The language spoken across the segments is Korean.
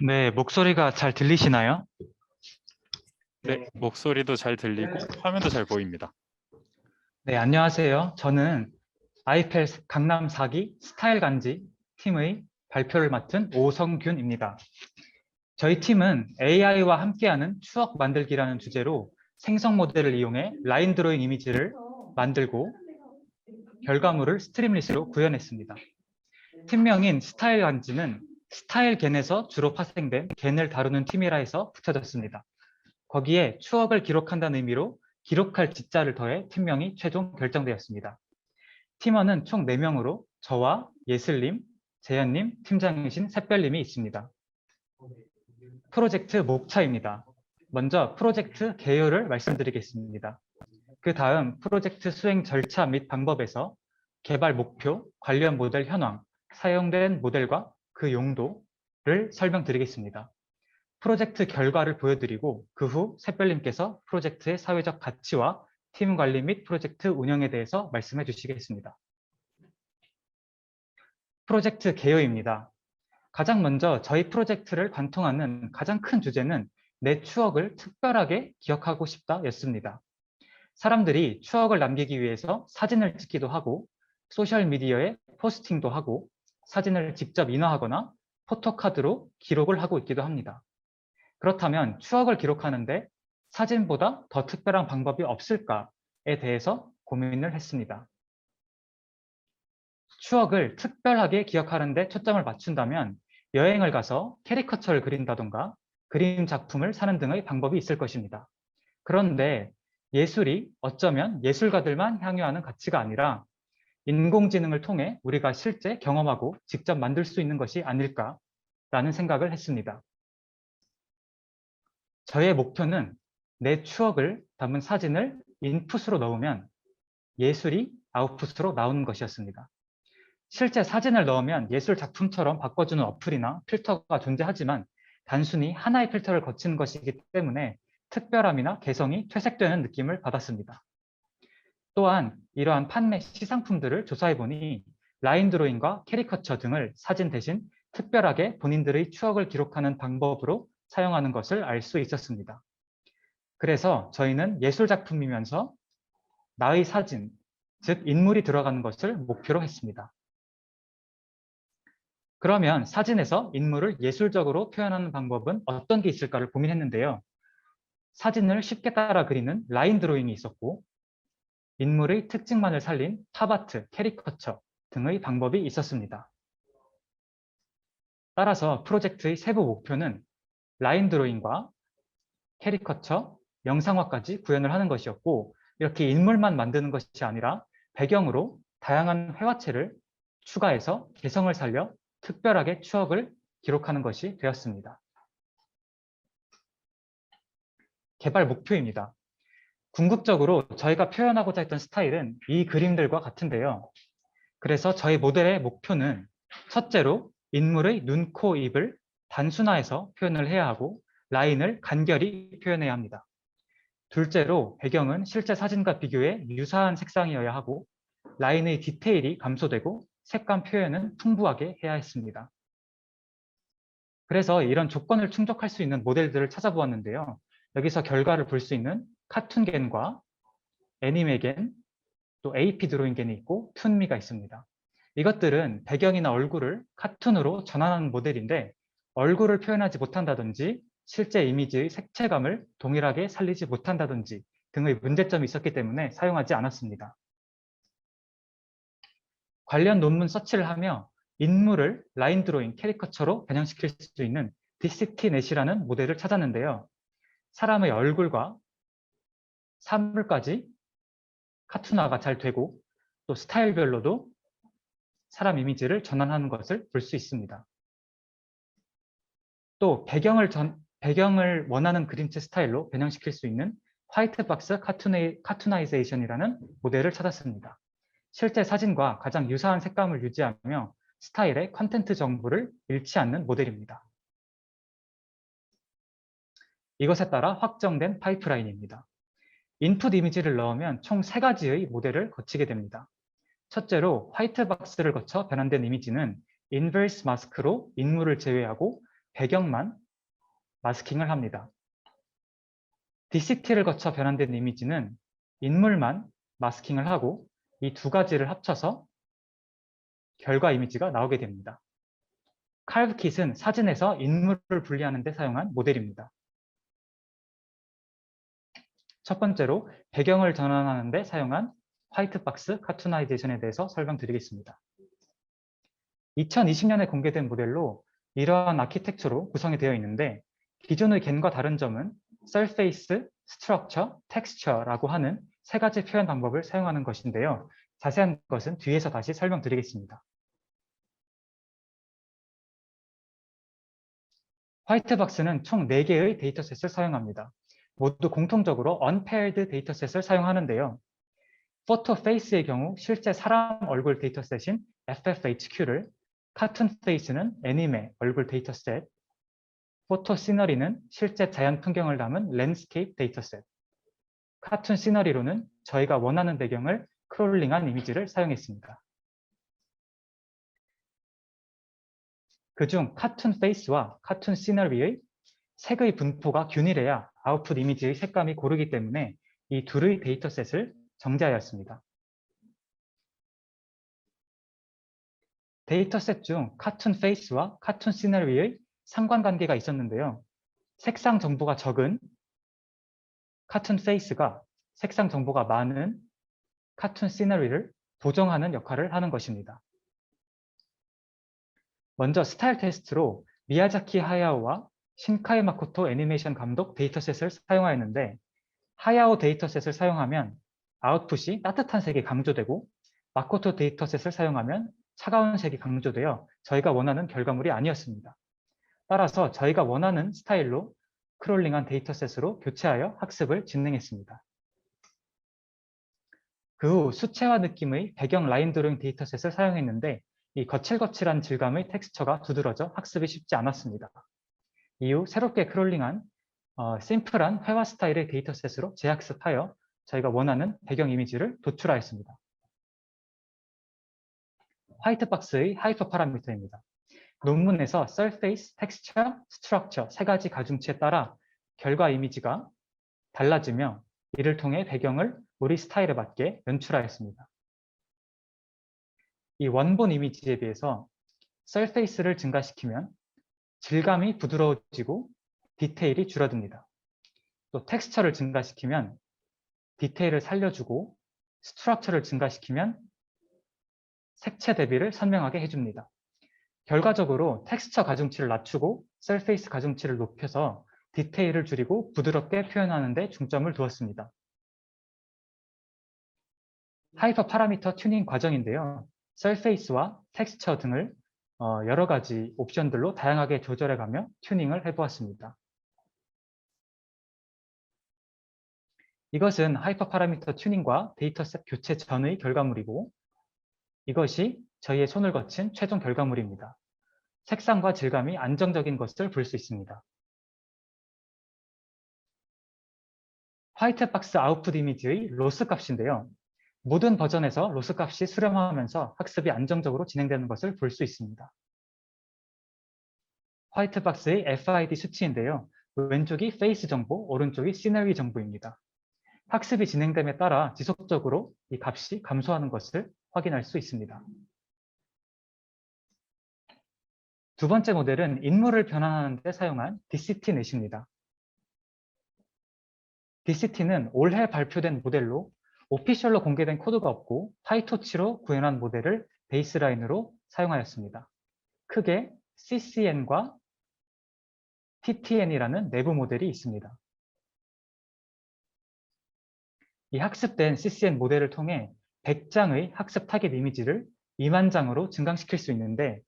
네, 목소리가 잘 들리시나요? 네, 목소리도 잘 들리고 화면도 잘 보입니다. 네, 안녕하세요. 저는 아이펠 강남 4기 스타일 간지 팀의 발표를 맡은 오성균입니다. 저희 팀은 AI와 함께하는 추억 만들기라는 주제로 생성 모델을 이용해 라인 드로잉 이미지를 만들고 결과물을 스트림릿으로 구현했습니다. 팀명인 스타일 간지는 스타일 겐에서 주로 파생된 겐을 다루는 팀이라 해서 붙여졌습니다. 거기에 추억을 기록한다는 의미로 기록할 지자를 더해 팀명이 최종 결정되었습니다. 팀원은 총 4명으로 저와 예슬님, 재현님, 팀장이신 샛별님이 있습니다. 프로젝트 목차입니다. 먼저 프로젝트 개요를 말씀드리겠습니다. 그 다음 프로젝트 수행 절차 및 방법에서 개발 목표, 관련 모델 현황, 사용된 모델과 그 용도를 설명드리겠습니다. 프로젝트 결과를 보여드리고 그 후 샛별님께서 프로젝트의 사회적 가치와 팀 관리 및 프로젝트 운영에 대해서 말씀해 주시겠습니다. 프로젝트 개요입니다. 가장 먼저 저희 프로젝트를 관통하는 가장 큰 주제는 내 추억을 특별하게 기억하고 싶다 였습니다. 사람들이 추억을 남기기 위해서 사진을 찍기도 하고 소셜미디어에 포스팅도 하고 사진을 직접 인화하거나 포토카드로 기록을 하고 있기도 합니다. 그렇다면 추억을 기록하는데 사진보다 더 특별한 방법이 없을까에 대해서 고민을 했습니다. 추억을 특별하게 기억하는 데 초점을 맞춘다면 여행을 가서 캐리커처를 그린다던가 그림 작품을 사는 등의 방법이 있을 것입니다. 그런데 예술이 어쩌면 예술가들만 향유하는 가치가 아니라 인공지능을 통해 우리가 실제 경험하고 직접 만들 수 있는 것이 아닐까라는 생각을 했습니다. 저의 목표는 내 추억을 담은 사진을 인풋으로 넣으면 예술이 아웃풋으로 나오는 것이었습니다. 실제 사진을 넣으면 예술 작품처럼 바꿔주는 어플이나 필터가 존재하지만 단순히 하나의 필터를 거치는 것이기 때문에 특별함이나 개성이 퇴색되는 느낌을 받았습니다. 또한 이러한 판매 시상품들을 조사해보니 라인 드로잉과 캐리커처 등을 사진 대신 특별하게 본인들의 추억을 기록하는 방법으로 사용하는 것을 알 수 있었습니다. 그래서 저희는 예술 작품이면서 나의 사진, 즉 인물이 들어가는 것을 목표로 했습니다. 그러면 사진에서 인물을 예술적으로 표현하는 방법은 어떤 게 있을까를 고민했는데요. 사진을 쉽게 따라 그리는 라인 드로잉이 있었고 인물의 특징만을 살린 팝아트, 캐리커처 등의 방법이 있었습니다. 따라서 프로젝트의 세부 목표는 라인 드로잉과 캐리커처, 영상화까지 구현을 하는 것이었고 이렇게 인물만 만드는 것이 아니라 배경으로 다양한 회화체를 추가해서 개성을 살려 특별하게 추억을 기록하는 것이 되었습니다. 개발 목표입니다. 궁극적으로 저희가 표현하고자 했던 스타일은 이 그림들과 같은데요. 그래서 저희 모델의 목표는 첫째로 인물의 눈, 코, 입을 단순화해서 표현을 해야 하고 라인을 간결히 표현해야 합니다. 둘째로 배경은 실제 사진과 비교해 유사한 색상이어야 하고 라인의 디테일이 감소되고 색감 표현은 풍부하게 해야 했습니다. 그래서 이런 조건을 충족할 수 있는 모델들을 찾아보았는데요. 여기서 결과를 볼 수 있는 카툰겐과 애니메겐, 또 AP 드로잉겐이 있고 툰미가 있습니다. 이것들은 배경이나 얼굴을 카툰으로 전환하는 모델인데 얼굴을 표현하지 못한다든지 실제 이미지의 색채감을 동일하게 살리지 못한다든지 등의 문제점이 있었기 때문에 사용하지 않았습니다. 관련 논문 서치를 하며 인물을 라인 드로잉 캐리커처로 변형시킬 수 있는 디스티넷이라는 모델을 찾았는데요. 사람의 얼굴과 사물까지 카툰화가 잘 되고 또 스타일별로도 사람 이미지를 전환하는 것을 볼 수 있습니다. 또 배경을 원하는 그림체 스타일로 변형시킬 수 있는 화이트박스 카투나이제이션이라는 모델을 찾았습니다. 실제 사진과 가장 유사한 색감을 유지하며 스타일의 컨텐트 정보를 잃지 않는 모델입니다. 이것에 따라 확정된 파이프라인입니다. 인풋 이미지를 넣으면 총 3가지의 모델을 거치게 됩니다. 첫째로 화이트박스를 거쳐 변환된 이미지는 인버스 마스크로 인물을 제외하고 배경만 마스킹을 합니다. DCT를 거쳐 변환된 이미지는 인물만 마스킹을 하고 이 두 가지를 합쳐서 결과 이미지가 나오게 됩니다. 칼브킷은 사진에서 인물을 분리하는 데 사용한 모델입니다. 첫 번째로 배경을 전환하는 데 사용한 화이트박스 카투나이제이션에 대해서 설명드리겠습니다. 2020년에 공개된 모델로 이러한 아키텍처로 구성이 되어 있는데 기존의 겐과 다른 점은 Surface, Structure, Texture라고 하는 세 가지 표현 방법을 사용하는 것인데요. 자세한 것은 뒤에서 다시 설명드리겠습니다. 화이트박스는 총 4개의 데이터셋을 사용합니다. 모두 공통적으로 unpaired 데이터셋을 사용하는데요. 포토페이스의 경우 실제 사람 얼굴 데이터셋인 FFHQ를, 카툰 페이스는 애니메 얼굴 데이터셋, 포토 시너리는 실제 자연 풍경을 담은 랜드스케이프 데이터셋, 카툰 시너리로는 저희가 원하는 배경을 크롤링한 이미지를 사용했습니다. 그중 카툰 페이스와 카툰 시너리의 색의 분포가 균일해야 아웃풋 이미지의 색감이 고르기 때문에 이 둘의 데이터셋을 정제하였습니다. 데이터셋 중 카툰 페이스와 카툰 시너리의 상관관계가 있었는데요. 색상 정보가 적은 카툰 페이스가 색상 정보가 많은 카툰 시너리를 보정하는 역할을 하는 것입니다. 먼저 스타일 테스트로 미야자키 하야오와 신카이 마코토 애니메이션 감독 데이터셋을 사용하였는데 하야오 데이터셋을 사용하면 아웃풋이 따뜻한 색이 강조되고 마코토 데이터셋을 사용하면 차가운 색이 강조되어 저희가 원하는 결과물이 아니었습니다. 따라서 저희가 원하는 스타일로 크롤링한 데이터셋으로 교체하여 학습을 진행했습니다. 그 후 수채화 느낌의 배경 라인 드로잉 데이터셋을 사용했는데 이 거칠거칠한 질감의 텍스처가 두드러져 학습이 쉽지 않았습니다. 이후 새롭게 크롤링한 심플한 회화 스타일의 데이터셋으로 재학습하여 저희가 원하는 배경 이미지를 도출하였습니다. 화이트박스의 하이퍼 파라미터입니다. 논문에서 Surface, Texture, Structure 세 가지 가중치에 따라 결과 이미지가 달라지며 이를 통해 배경을 우리 스타일에 맞게 연출하였습니다. 이 원본 이미지에 비해서 Surface를 증가시키면 질감이 부드러워지고 디테일이 줄어듭니다. 또 텍스처를 증가시키면 디테일을 살려주고 스트럭처를 증가시키면 색채 대비를 선명하게 해줍니다. 결과적으로 텍스처 가중치를 낮추고 서페이스 가중치를 높여서 디테일을 줄이고 부드럽게 표현하는 데 중점을 두었습니다. 하이퍼 파라미터 튜닝 과정인데요. 서페이스와 텍스처 등을 여러 가지 옵션들로 다양하게 조절해가며 튜닝을 해보았습니다. 이것은 하이퍼 파라미터 튜닝과 데이터셋 교체 전의 결과물이고 이것이 저희의 손을 거친 최종 결과물입니다. 색상과 질감이 안정적인 것을 볼 수 있습니다. 화이트박스 아웃풋 이미지의 로스 값인데요. 모든 버전에서 로스 값이 수렴하면서 학습이 안정적으로 진행되는 것을 볼 수 있습니다. 화이트박스의 FID 수치인데요. 왼쪽이 페이스 정보, 오른쪽이 시너리 정보입니다. 학습이 진행됨에 따라 지속적으로 이 값이 감소하는 것을 확인할 수 있습니다. 두 번째 모델은 인물을 변환하는 데 사용한 DCT넷입니다. DCT는 올해 발표된 모델로 오피셜로 공개된 코드가 없고 파이토치로 구현한 모델을 베이스라인으로 사용하였습니다. 크게 CCN과 TTN이라는 내부 모델이 있습니다. 이 학습된 CCN 모델을 통해 100장의 학습 타겟 이미지를 2만 장으로 증강시킬 수 있는데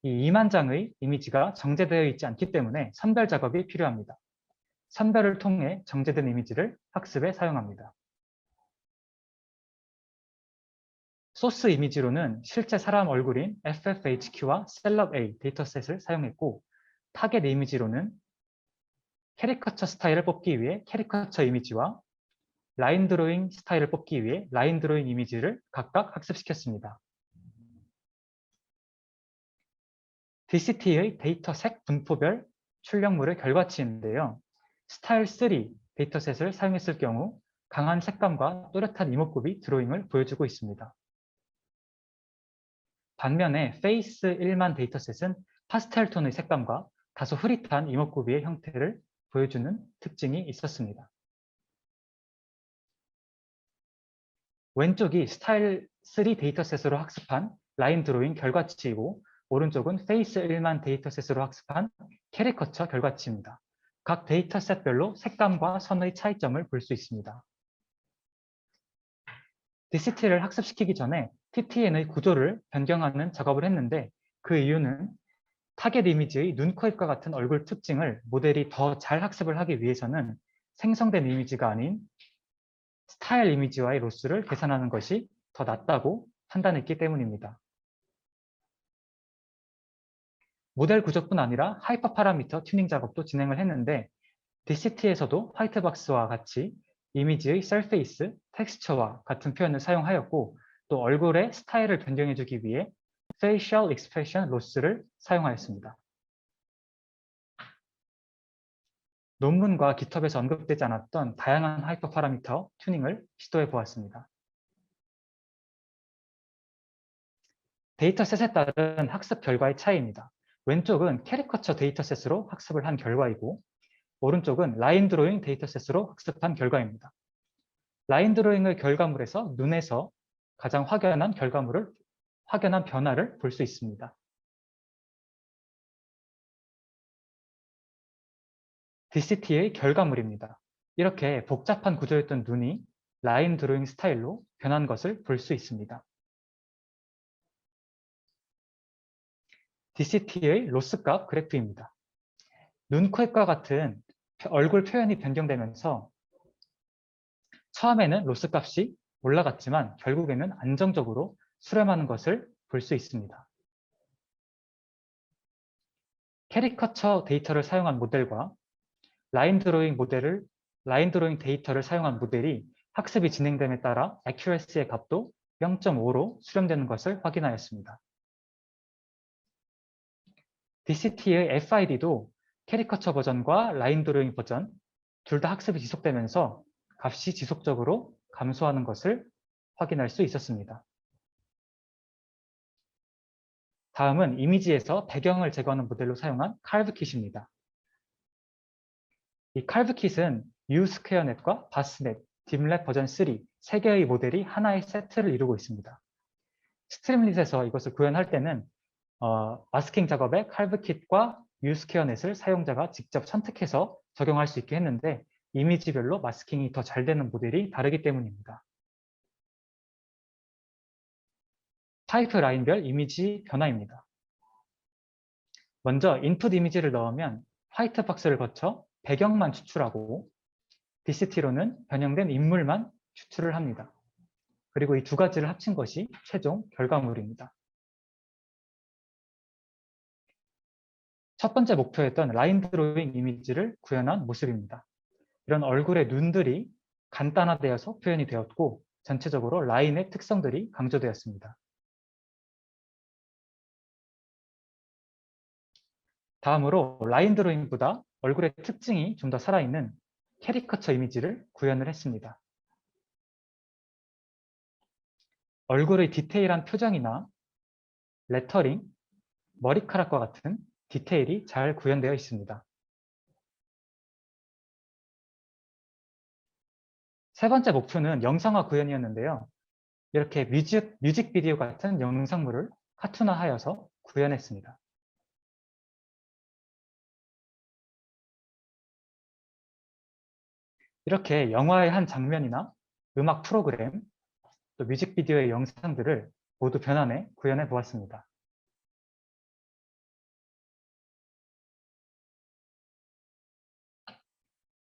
이 2만 장의 이미지가 정제되어 있지 않기 때문에 선별 작업이 필요합니다. 선별을 통해 정제된 이미지를 학습에 사용합니다. 소스 이미지로는 실제 사람 얼굴인 FFHQ와 셀럽A 데이터셋을 사용했고 타겟 이미지로는 캐리커처 스타일을 뽑기 위해 캐리커처 이미지와 라인 드로잉 스타일을 뽑기 위해 라인 드로잉 이미지를 각각 학습시켰습니다. DCT의 데이터 색 분포별 출력물의 결과치인데요. 스타일 3 데이터셋을 사용했을 경우 강한 색감과 또렷한 이목구비 드로잉을 보여주고 있습니다. 반면에 페이스 1만 데이터셋은 파스텔 톤의 색감과 다소 흐릿한 이목구비의 형태를 보여주는 특징이 있었습니다. 왼쪽이 스타일 3 데이터셋으로 학습한 라인 드로잉 결과치이고 오른쪽은 페이스 1만 데이터셋으로 학습한 캐리커처 결과치입니다. 각 데이터셋별로 색감과 선의 차이점을 볼 수 있습니다. DCT를 학습시키기 전에 TTN의 구조를 변경하는 작업을 했는데 그 이유는 타겟 이미지의 눈, 코, 입과 같은 얼굴 특징을 모델이 더 잘 학습을 하기 위해서는 생성된 이미지가 아닌 스타일 이미지와의 로스를 계산하는 것이 더 낫다고 판단했기 때문입니다. 모델 구조뿐 아니라 하이퍼 파라미터 튜닝 작업도 진행을 했는데 DCT에서도 화이트박스와 같이 이미지의 서페이스, 텍스처와 같은 표현을 사용하였고 또 얼굴의 스타일을 변경해주기 위해 Facial Expression Loss를 사용하였습니다. 논문과 GitHub에서 언급되지 않았던 다양한 하이퍼 파라미터 튜닝을 시도해 보았습니다. 데이터셋에 따른 학습 결과의 차이입니다. 왼쪽은 캐리커처 데이터셋으로 학습을 한 결과이고 오른쪽은 라인 드로잉 데이터셋으로 학습한 결과입니다. 라인 드로잉의 결과물에서 눈에서 가장 확연한 변화를 볼 수 있습니다. DCT의 결과물입니다. 이렇게 복잡한 구조였던 눈이 라인 드로잉 스타일로 변한 것을 볼 수 있습니다. DCT의 로스값 그래프입니다. 눈, 코, 입과 같은 얼굴 표현이 변경되면서 처음에는 로스값이 올라갔지만 결국에는 안정적으로 수렴하는 것을 볼 수 있습니다. 캐리커처 데이터를 사용한 모델과 라인 드로잉 데이터를 사용한 모델이 학습이 진행됨에 따라 accuracy의 값도 0.5로 수렴되는 것을 확인하였습니다. DCT의 FID도 캐리커처 버전과 라인 드로잉 버전 둘 다 학습이 지속되면서 값이 지속적으로 감소하는 것을 확인할 수 있었습니다. 다음은 이미지에서 배경을 제거하는 모델로 사용한 칼브킷입니다. 이 칼브킷은 U-스퀘어넷과 바스넷, 딥랩 버전 3, 3개의 모델이 하나의 세트를 이루고 있습니다. 스트림릿에서 이것을 구현할 때는 마스킹 작업에 칼브킷과 U-스퀘어넷을 사용자가 직접 선택해서 적용할 수 있게 했는데 이미지별로 마스킹이 더 잘 되는 모델이 다르기 때문입니다. 파이프라인별 이미지 변화입니다. 먼저 인풋 이미지를 넣으면 화이트박스를 거쳐 배경만 추출하고 DCT로는 변형된 인물만 추출을 합니다. 그리고 이 두 가지를 합친 것이 최종 결과물입니다. 첫 번째 목표였던 라인 드로잉 이미지를 구현한 모습입니다. 이런 얼굴의 눈들이 간단화되어서 표현이 되었고 전체적으로 라인의 특성들이 강조되었습니다. 다음으로 라인 드로잉보다 얼굴의 특징이 좀 더 살아있는 캐리커처 이미지를 구현을 했습니다. 얼굴의 디테일한 표정이나 레터링, 머리카락과 같은 디테일이 잘 구현되어 있습니다. 세 번째 목표는 영상화 구현이었는데요. 이렇게 뮤직비디오 같은 영상물을 카툰화하여서 구현했습니다. 이렇게 영화의 한 장면이나 음악 프로그램, 또 뮤직비디오의 영상들을 모두 변환해 구현해 보았습니다.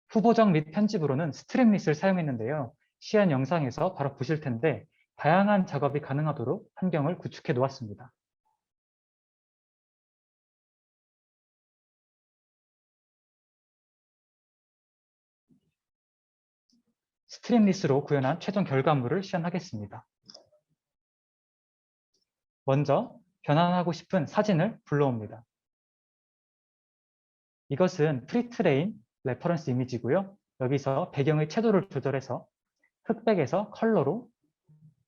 후보정 및 편집으로는 스트림릿을 사용했는데요. 시안 영상에서 바로 보실 텐데 다양한 작업이 가능하도록 환경을 구축해 놓았습니다. 스트림릿으로 구현한 최종 결과물을 시연하겠습니다. 먼저 변환하고 싶은 사진을 불러옵니다. 이것은 프리트레인 레퍼런스 이미지고요. 여기서 배경의 채도를 조절해서 흑백에서 컬러로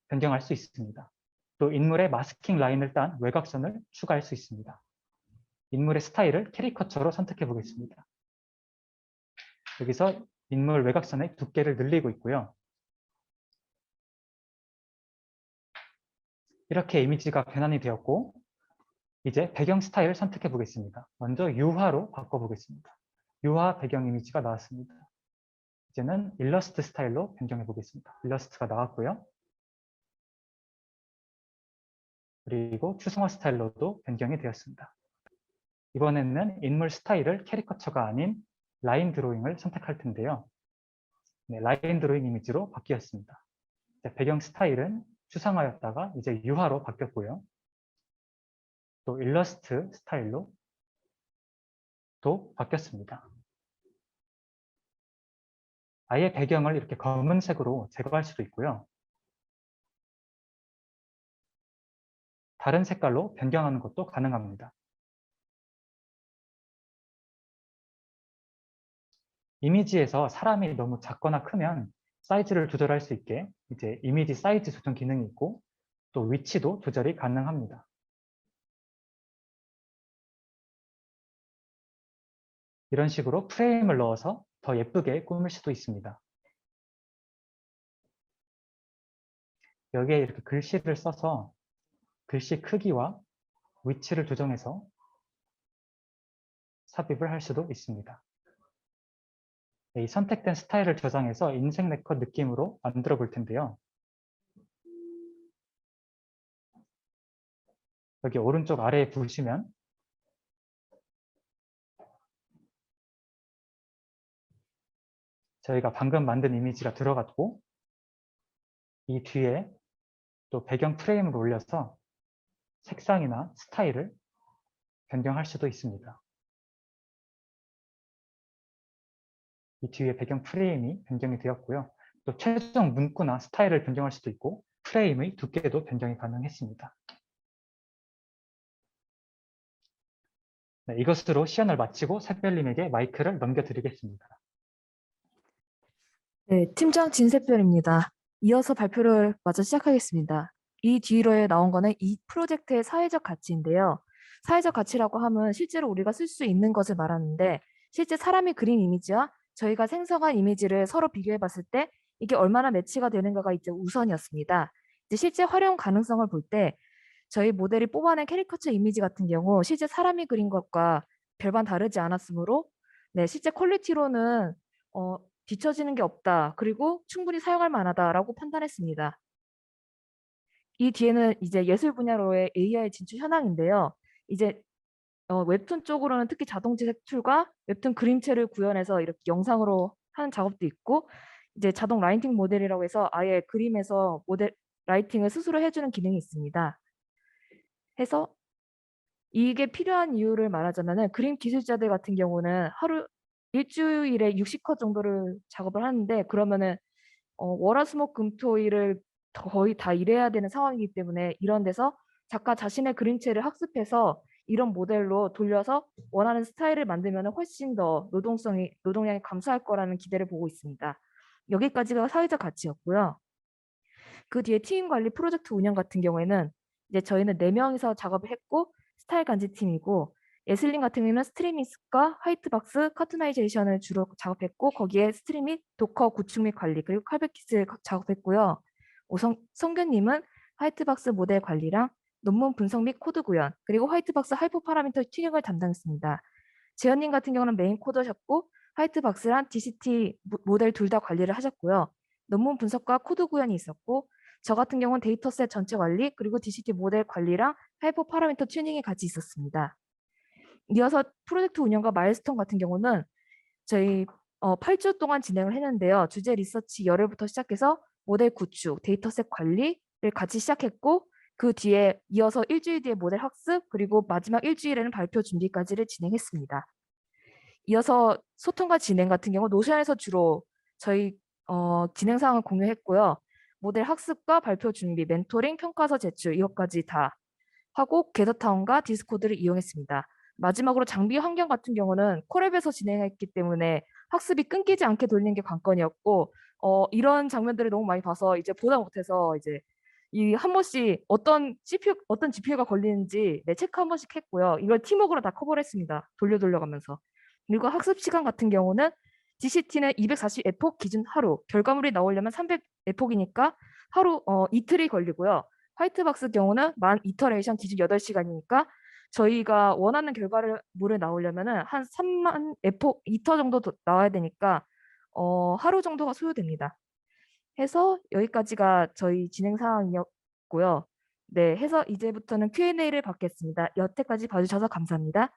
변경할 수 있습니다. 또 인물의 마스킹 라인을 딴 외곽선을 추가할 수 있습니다. 인물의 스타일을 캐리커처로 선택해 보겠습니다. 여기서 인물 외곽선의 두께를 늘리고 있고요. 이렇게 이미지가 변환이 되었고 이제 배경 스타일을 선택해 보겠습니다. 먼저 유화로 바꿔보겠습니다. 유화 배경 이미지가 나왔습니다. 이제는 일러스트 스타일로 변경해 보겠습니다. 일러스트가 나왔고요. 그리고 추상화 스타일로도 변경이 되었습니다. 이번에는 인물 스타일을 캐리커처가 아닌 라인 드로잉을 선택할 텐데요. 네, 라인 드로잉 이미지로 바뀌었습니다. 배경 스타일은 추상화였다가 이제 유화로 바뀌었고요. 또 일러스트 스타일로 또 바뀌었습니다. 아예 배경을 이렇게 검은색으로 제거할 수도 있고요. 다른 색깔로 변경하는 것도 가능합니다. 이미지에서 사람이 너무 작거나 크면 사이즈를 조절할 수 있게 이제 이미지 사이즈 조정 기능이 있고 또 위치도 조절이 가능합니다. 이런 식으로 프레임을 넣어서 더 예쁘게 꾸밀 수도 있습니다. 여기에 이렇게 글씨를 써서 글씨 크기와 위치를 조정해서 삽입을 할 수도 있습니다. 이 선택된 스타일을 저장해서 인생 네컷 느낌으로 만들어 볼 텐데요. 여기 오른쪽 아래에 보시면 저희가 방금 만든 이미지가 들어갔고 이 뒤에 또 배경 프레임을 올려서 색상이나 스타일을 변경할 수도 있습니다. 이 뒤에 배경 프레임이 변경이 되었고요. 또 최종 문구나 스타일을 변경할 수도 있고 프레임의 두께도 변경이 가능했습니다. 네, 이것으로 시연을 마치고 샛별님에게 마이크를 넘겨드리겠습니다. 네, 팀장 진샛별입니다. 이어서 발표를 마저 시작하겠습니다. 이 뒤로에 나온 거는 이 프로젝트의 사회적 가치인데요. 사회적 가치라고 하면 실제로 우리가 쓸 수 있는 것을 말하는데 실제 사람이 그린 이미지와 저희가 생성한 이미지를 서로 비교해 봤을 때 이게 얼마나 매치가 되는가가 이제 우선이었습니다. 이제 실제 활용 가능성을 볼 때 저희 모델이 뽑아낸 캐리커처 이미지 같은 경우 실제 사람이 그린 것과 별반 다르지 않았으므로 네, 실제 퀄리티로는 뒤처지는 게 없다. 그리고 충분히 사용할 만하다라고 판단했습니다. 이 뒤에는 이제 예술 분야로의 AI 진출 현황인데요. 이제 웹툰 쪽으로는 특히 자동 지색 툴과 웹툰 그림체를 구현해서 이렇게 영상으로 하는 작업도 있고 이제 자동 라이팅 모델이라고 해서 아예 그림에서 모델 라이팅을 스스로 해주는 기능이 있습니다. 해서 이게 필요한 이유를 말하자면은 그림 기술자들 같은 경우는 하루 일주일에 60컷 정도를 작업을 하는데 그러면은 월화수목금토일을 거의 다 일해야 되는 상황이기 때문에 이런 데서 작가 자신의 그림체를 학습해서 이런 모델로 돌려서 원하는 스타일을 만들면 훨씬 더 노동량이 감소할 거라는 기대를 보고 있습니다. 여기까지가 사회적 가치였고요. 그 뒤에 팀 관리 프로젝트 운영 같은 경우에는 이제 저희는 4명이서 작업을 했고 스타일 간지 팀이고 예슬린 같은 경우에는 스트리밍과 화이트박스 커스터마이제이션을 주로 작업했고 거기에 스트림 및 도커 구축 및 관리 그리고 칼백킷을 작업했고요. 성균님은 화이트박스 모델 관리랑 논문 분석 및 코드 구현 그리고 화이트박스 하이퍼 파라미터 튜닝을 담당했습니다. 재현님 같은 경우는 메인 코더셨고 화이트박스랑 DCT 모델 둘 다 관리를 하셨고요. 논문 분석과 코드 구현이 있었고 저 같은 경우는 데이터셋 전체 관리 그리고 DCT 모델 관리랑 하이퍼 파라미터 튜닝이 같이 있었습니다. 이어서 프로젝트 운영과 마일스톤 같은 경우는 저희 8주 동안 진행을 했는데요. 주제 리서치 열흘부터 시작해서 모델 구축, 데이터셋 관리를 같이 시작했고 그 뒤에 이어서 일주일 뒤에 모델 학습 그리고 마지막 일주일에는 발표 준비까지를 진행했습니다. 이어서 소통과 진행 같은 경우 노션에서 주로 저희 진행 사항을 공유했고요. 모델 학습과 발표 준비, 멘토링, 평가서 제출 이것까지 다 하고 게더타운과 디스코드를 이용했습니다. 마지막으로 장비 환경 같은 경우는 콜앱에서 진행했기 때문에 학습이 끊기지 않게 돌리는 게 관건이었고 이런 장면들을 너무 많이 봐서 이제 보다 못해서 이제 이 한 번씩 어떤 GPU가 걸리는지 체크 한 번씩 했고요. 이걸 팀워크로 다 커버를 했습니다. 돌려가면서. 그리고 학습 시간 같은 경우는 GCT는 240 에폭 기준 하루, 결과물이 나오려면 300 에폭이니까 하루 이틀이 걸리고요. 화이트박스 경우는 만 이터레이션 기준 8시간이니까 저희가 원하는 결과물을 나오려면은 한 3만 에폭 이터 정도 나와야 되니까 하루 정도가 소요됩니다. 해서 여기까지가 저희 진행 사항이었고요. 네, 해서 이제부터는 Q&A를 받겠습니다. 여태까지 봐주셔서 감사합니다.